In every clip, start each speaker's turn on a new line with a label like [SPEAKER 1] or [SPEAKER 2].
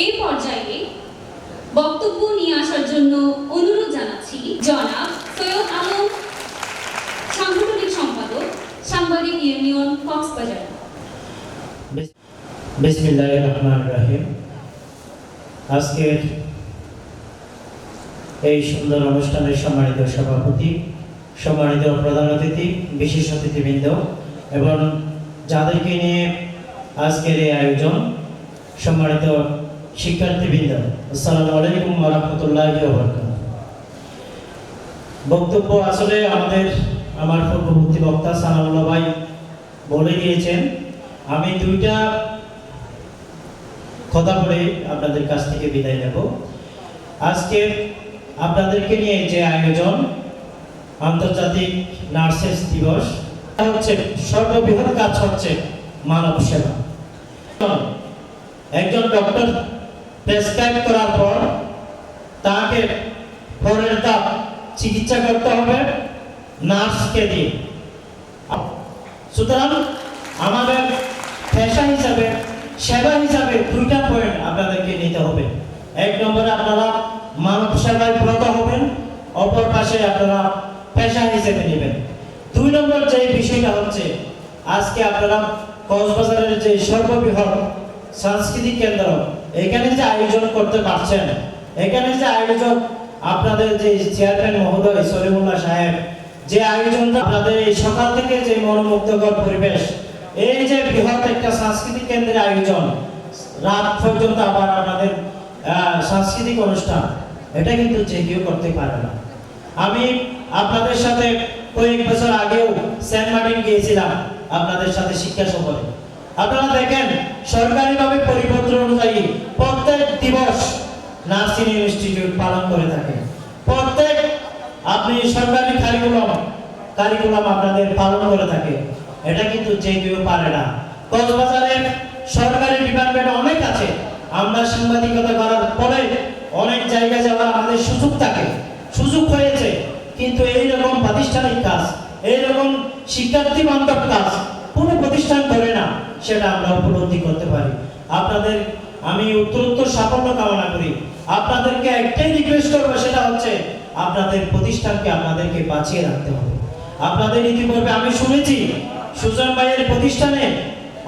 [SPEAKER 1] এই পর্যায়ে বক্তব্য নিয়ে আসার জন্য অনুরোধ জানাচ্ছি জনাব সৈয়দ আলম, সাংগঠনিক সম্পাদক, সাংবাদিক ইউনিয়ন, কক্সবাজার।
[SPEAKER 2] বিসমিল্লাহির রহমানির রহিম। আজকের এই সুন্দর অনুষ্ঠানের সম্মানিত সভাপতি, সম্মানিত প্রধান অতিথি, বিশেষ অতিথিবৃন্দ এবং যাদেরকে নিয়ে আজকের এই আয়োজন, সম্মানিত শিক্ষার্থীবৃন্দ, আসসালামু আলাইকুম ওয়া রাহমাতুল্লাহি ওয়া বারাকাতুহু। বক্তব্য আসলে আমার পূর্ববর্তী বক্তা সানাউল্লাহ ভাই বলে গিয়েছেন। আমি দুইটা কথা বলে আপনাদের কাছ থেকে বিদায় নেব। আজকে আপনাদেরকে নিয়ে যে আয়োজন, আন্তর্জাতিক নার্সেস দিবস, হচ্ছে সর্ববৃহৎ কাজ হচ্ছে মানব সেবা। একজন ডক্টর প্রেসক্রাইব করার পর তাকে পরের ধাপ চিকিৎসা করতে হবে নার্সকে দিয়ে। সুতরাং আমাদের পেশা হিসাবে, সেবা হিসাবে দুইটা পয়েন্ট আপনাদেরকে নিতে হবে। এক নম্বরে আপনারা মানব সেবায় ব্রত হবেন, অপর পাশে আপনারা পেশা হিসেবে নেবেন। দুই নম্বর যে বিষয়টা হচ্ছে, আজকে আপনারা কক্সবাজারের যে সর্ববৃহৎ সাংস্কৃতিক কেন্দ্র, এখানে যে আয়োজন করতে পারছেন, এখানে যে আয়োজন আপনাদের যে চেয়ারম্যান মহোদয় সলিমুল্লাহ সাহেব যে আয়োজনটা, আপনাদের এই সকাল থেকে যে মনোমুগ্ধকর পরিবেশ, এই যে বৃহৎ একটা সাংস্কৃতিক কেন্দ্রের আয়োজন, রাত পর্যন্ত আবার আপনাদের সাংস্কৃতিক অনুষ্ঠান, এটা কিন্তু যে কেউ করতে পারে না। আমি আপনাদের সাথে কয়েক বছর আগেও সেন্ট মার্টিন গিয়েছিলাম আপনাদের সাথে শিক্ষা সফরে। আপনারা দেখেন সরকারিভাবে পরিপত্র অনুযায়ী প্রত্যেক দিবস নার্সিং ইনস্টিটিউট পালন করে থাকে। প্রত্যেক আপনি সরকারি কারিকুলাম আপনাদের পালন করে থাকে। এটা কিন্তু যে কেউ পারে না। কক্সবাজারের সরকারি ডিপার্টমেন্ট অনেক আছে। আমরা সাংবাদিকতা করার পরে অনেক জায়গায় যাওয়ার আমাদের সুযোগ হয়েছে, কিন্তু এইরকম প্রাতিষ্ঠানিক কাজ, এইরকম শিক্ষার্থী বান্ধব কাজ কোনো প্রতিষ্ঠান করে না, সেটা আমরা উপলব্ধি করতে পারি। আপনাদের আমি উত্তরোত্তর সাফল্য কামনা করি। আপনাদেরকে একটাই রিকোয়েস্ট করবো, সেটা হচ্ছে আপনাদের প্রতিষ্ঠানকে আপনাদেরকে বাঁচিয়ে রাখতে হবে। আপনাদের ইতিপূর্বে আমি শুনেছি সুজন ভাইয়ের প্রতিষ্ঠানে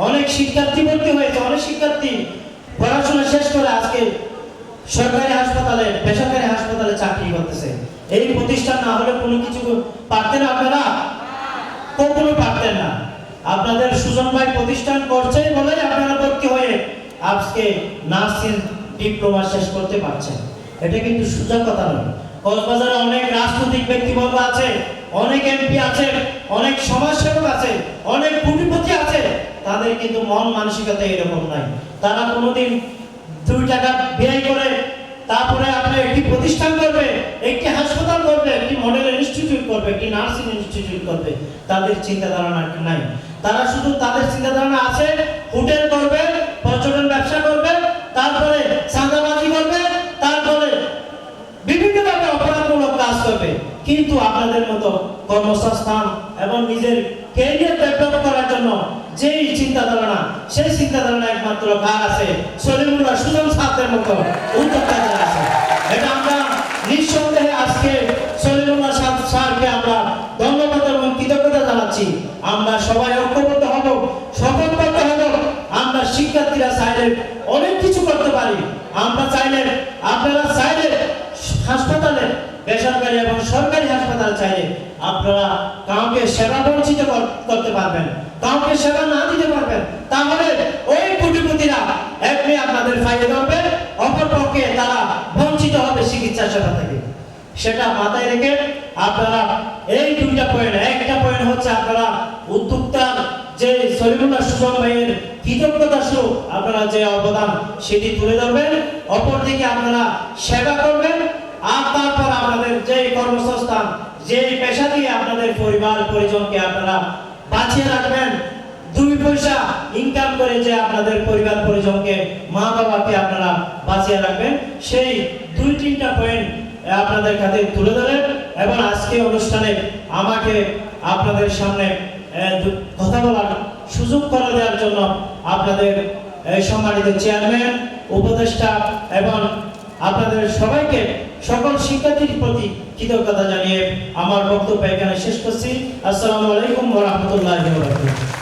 [SPEAKER 2] অনেক শিক্ষার্থী ভর্তি হয়েছে, অনেক শিক্ষার্থী পড়াশোনা শেষ করে আজকে সরকারি হাসপাতালে, বেসরকারি হাসপাতালে চাকরি করতেছে। এই প্রতিষ্ঠান না হলে কোনো কিছু পারতেন আপনারা? কখনো পারতেন না। আপনাদের সুজন ভাই প্রতিষ্ঠান করছে বলেই আপনারা ভর্তি হয়ে আজকে নার্সিং ডিপ্লোমা শেষ করতে পারছেন। এটা কিন্তু সোজা কথা নয়। কক্সবাজারে অনেক রাজনৈতিক ব্যক্তিবর্গ আছে, অনেক এমপি আছে, অনেক সমাজসেবক আছে, অনেক কোটিপতি আছে, তাদের কিন্তু মন মানসিকতা এরকম নাই। তারা কোনোদিন 2 টাকা ব্যয় করে তারপরে আপনি একটি প্রতিষ্ঠান করবে, একটি হাসপাতাল করবে, একটি মডেল ইনস্টিটিউট করবে, একটি নার্সিং ইনস্টিটিউট করবে, তাদের চিন্তা ধারণা নাই। তারা শুধু তাদের চিন্তা ধারণা আছে হোটেল করবে, পর্যটন ব্যবসা করবে, তারপরে চাঁদাবাজি করবে, তারপরে বিভিন্নভাবে অপরাধমূলক কাজ করবে। কিন্তু আপনাদের মতো কর্মসংস্থান এবং নিজের ক্যারিয়ার ডেভেলপ করার জন্য যেই চিন্তা ধারণা, সেই চিন্তা ধারণা একমাত্র কার আছে? সলিমুল্লাহ সুজন সাহেবের মতো উদ্যোক্তাদের আছে। এটা আমরা নিঃসন্দেহে আজকে সলিমুল্লাহ স্যারকে আমরা ধন্যবাদ এবং কৃতজ্ঞতা জানাচ্ছি। আমরা সবাই ঐক্যবদ্ধ হব, সংকল্পবদ্ধ হব। আমরা শিক্ষার্থীরা চাইলে অনেক কিছু করতে পারি। আমরা চাইলে, আপনারা চাইলে হাসপাতালে, বেসরকারি এবং সরকারি হাসপাতাল চাইলে আপনারা কাউকে সেবা বঞ্চিত করতে পারবেন, কাউকে সেবা না দিতে পারবেন, তাহলে ওই কোটিপতিরা এমনি আপনাদের ফায়দা ধরবে, অপরপক্ষে তারা বঞ্চিত হবে চিকিৎসা সেবা থেকে। সেটা মাথায় রেখে আপনারা এই দুইটা পয়েন্ট, একটা পয়েন্ট হচ্ছে আপনারা উদ্যোক্তা যে সলিমুল্লাহ সুজন ভাইয়ের কৃতজ্ঞতা স্বরূপ আপনারা যে অবদান সেটি তুলে ধরবেন, অপরদিকে আপনারা সেবা করবেন, আর তারপর আপনাদের যে কর্মসংস্থান, যে পেশা দিয়ে আপনাদের পরিবার পরিজনকে আপনারা বাঁচিয়ে রাখবেন, 2 পয়সা ইনকাম করে যে আপনাদের পরিবার পরিজনকে, মা বাবাকে আপনারা বাঁচিয়ে রাখবেন, সেই 2-3টা পয়েন্ট আপনাদের কাছে তুলে ধরেন। এবং আজকে অনুষ্ঠানে আমাকে আপনাদের সামনে কথা বলার সুযোগ করে দেওয়ার জন্য আপনাদের সম্মানিত চেয়ারম্যান উপদেষ্টা এবং আপনাদের সবাইকে সকল শিক্ষার্থীর প্রতি কৃতজ্ঞতা জানিয়ে আমার বক্তব্য এখানে শেষ করছি। আসসালামু আলাইকুম ওয়া রাহমাতুল্লাহি ওয়া বারাকাতুহু।